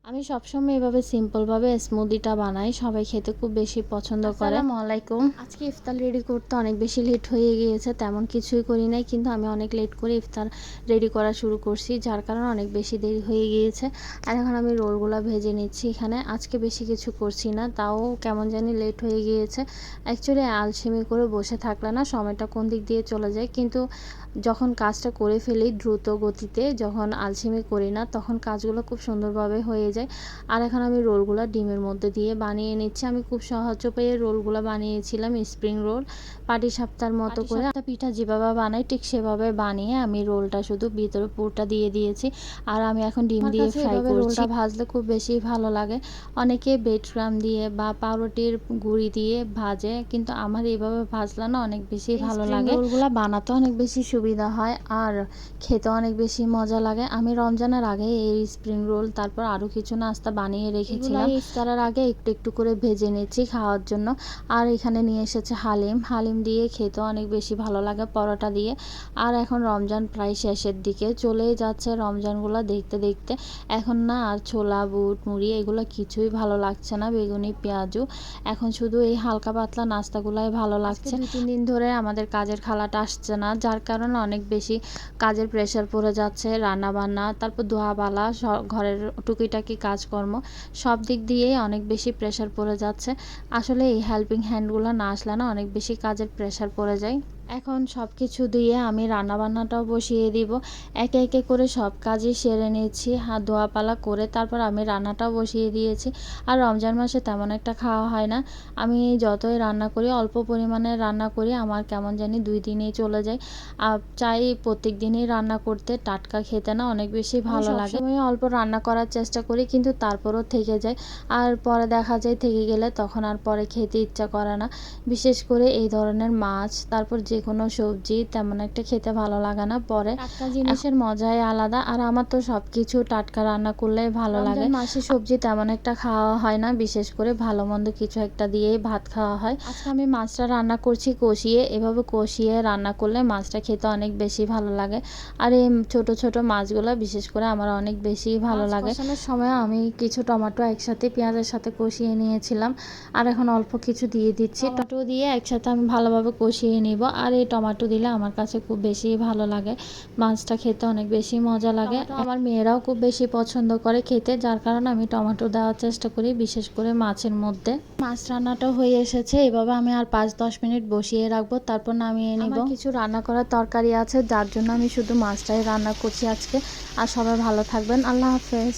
আমি সবসময় এভাবে সিম্পলভাবে স্মুদিটা বানাই, সবাই খেতে খুব বেশি পছন্দ করে। আসসালামু আলাইকুম। আজকে ইফতার রেডি করতে অনেক বেশি লেট হয়ে গিয়েছে, তেমন কিছুই করি নাই, কিন্তু আমি অনেক লেট করে ইফতার রেডি করা শুরু করছি, যার কারণে অনেক বেশি দেরি হয়ে গিয়েছে। আর এখন আমি রোলগুলো ভেজে নিচ্ছি এখানে। আজকে বেশি কিছু করছি না, তাও কেমন জানি লেট হয়ে গিয়েছে। অ্যাকচুয়ালি আলসেমি করে বসে থাকলে না সময়টা কোন দিক দিয়ে চলে যায়, কিন্তু যখন কাজটা করে ফেলি দ্রুত গতিতে, যখন আলসেমি করি না তখন কাজগুলো খুব সুন্দরভাবে হয়ে যায়। আর এখন আমি রোলগুলো ডিমের মধ্যে দিয়ে বানিয়ে নিচ্ছি। আমি খুব সহজ উপায়ে রোলগুলো বানিয়েছিলাম, স্প্রিং রোল পাটিসাপটার মতো করে। পিঠা যেভাবে বানাই ঠিক সেভাবে বানিয়ে আমি রোলটা শুধু ভিতরে পুরটা দিয়ে দিয়েছি। আর আমি এখন ডিম দিয়ে ফ্রাই করছি। রোলটা ভাজলে খুব বেশি ভালো লাগে। অনেকে বেডক্রাম দিয়ে বা পাউরুটির গুঁড়ি দিয়ে ভাজে, কিন্তু আমার এইভাবে ভাজলে না অনেক বেশি ভালো লাগে। রোলগুলো বানাতে অনেক বেশি সুবিধা হয় আর খেতে অনেক বেশি মজা লাগে। আমি রমজানের আগে এই স্প্রিং রোল তারপর আরও কিছু নাস্তা বানিয়ে রেখেছিলাম। ইফতারের আগে একটু একটু করে ভেজে নিচ্ছি খাওয়ার জন্য। আর এখানে নিয়ে এসেছে হালিম দিয়ে খেতে অনেক বেশি ভালো লাগে পরোটা দিয়ে। আর এখন রমজান প্রায় শেষের দিকে চলেই যাচ্ছে, রমজানগুলো দেখতে দেখতে। এখন না আর ছোলা বুট মুড়ি এগুলো কিছুই ভালো লাগছে না, বেগুনি পেঁয়াজু। এখন শুধু এই হালকা পাতলা নাস্তাগুলাই ভালো লাগছে। 2-3 দিন ধরে আমাদের কাজের খালাটা আসছে না, যার কারণে অনেক বেশি কাজের প্রেশার পড়ে যাচ্ছে। রান্না বান্না, তারপর ধোয়াবালা, ঘরের টুকিটাকি কাজকর্ম সব দিক দিয়েই অনেক বেশি প্রেশার পড়ে যাচ্ছে। আসলে এই হেল্পিং হ্যান্ডগুলো না আসলে না অনেক বেশি কাজের প্রেশার পড়ে যায়। এখন সব কিছু দিয়ে আমি রান্নাবান্নাটাও বসিয়ে দিব। একে একে করে সব কাজই সেরে নিচ্ছি, হাত ধোয়াপালা করে তারপর আমি রান্নাটাও বসিয়ে দিয়েছি। আর রমজান মাসে তেমন একটা খাওয়া হয় না। আমি যতই রান্না করি অল্প পরিমাণে রান্না করি, আমার কেমন জানি 2 দিনেই চলে যায়। চাই প্রত্যেক দিনই রান্না করতে, টাটকা খেতে না অনেক বেশি ভালো লাগে। আমি অল্প রান্না করার চেষ্টা করি, কিন্তু তারপরও থেকে যায়। আর পরে দেখা যায় থেকে গেলে তখন আর পরে খেতে ইচ্ছা করে না। বিশেষ করে এই ধরনের মাছ, তারপর যে কোনো সবজি তেমন একটা খেতে ভালো লাগে না পরে। টাটকা জিনিসের মজাই আলাদা। আর আমার তো সব কিছু টাটকা রান্না করলে ভালো লাগে। মাছের সবজি তেমন একটা খাওয়া হয় না, বিশেষ করে ভালো মন্দ কিছু একটা দিয়েই ভাত খাওয়া হয়। আজকে আমি মাছটা রান্না করছি কষিয়ে। এভাবে কষিয়ে রান্না করলে মাছটা খেতে অনেক বেশি ভালো লাগে। আর এই ছোট ছোট মাছগুলো বিশেষ করে আমার অনেক বেশি ভালো লাগে। কষানোর সময় আমি কিছু টমেটো একসাথে পেঁয়াজের সাথে কষিয়ে নিয়েছিলাম। আর এখন অল্প কিছু দিয়ে দিচ্ছি। টমেটো দিয়ে একসাথে আমি ভালোভাবে কষিয়ে নিব। আর এই টমেটো দিলে আমার কাছে খুব বেশি ভালো লাগে, মাছটা খেতে অনেক বেশি মজা লাগে। আমার মেয়েরাও খুব বেশি পছন্দ করে খেতে, যার কারণে আমি টমেটো দেওয়ার চেষ্টা করি, বিশেষ করে মাছের মধ্যে। মাছ রান্নাটা হয়ে এসেছে, এভাবে আমি আর 5-10 মিনিট বসিয়ে রাখবো, তারপর নামিয়ে নিব। কিছু রান্না করার তরকারি আছে, যার জন্য আমি শুধু মাছটাই রান্না করছি আজকে। আর সবাই ভালো থাকবেন, আল্লাহ হাফেজ।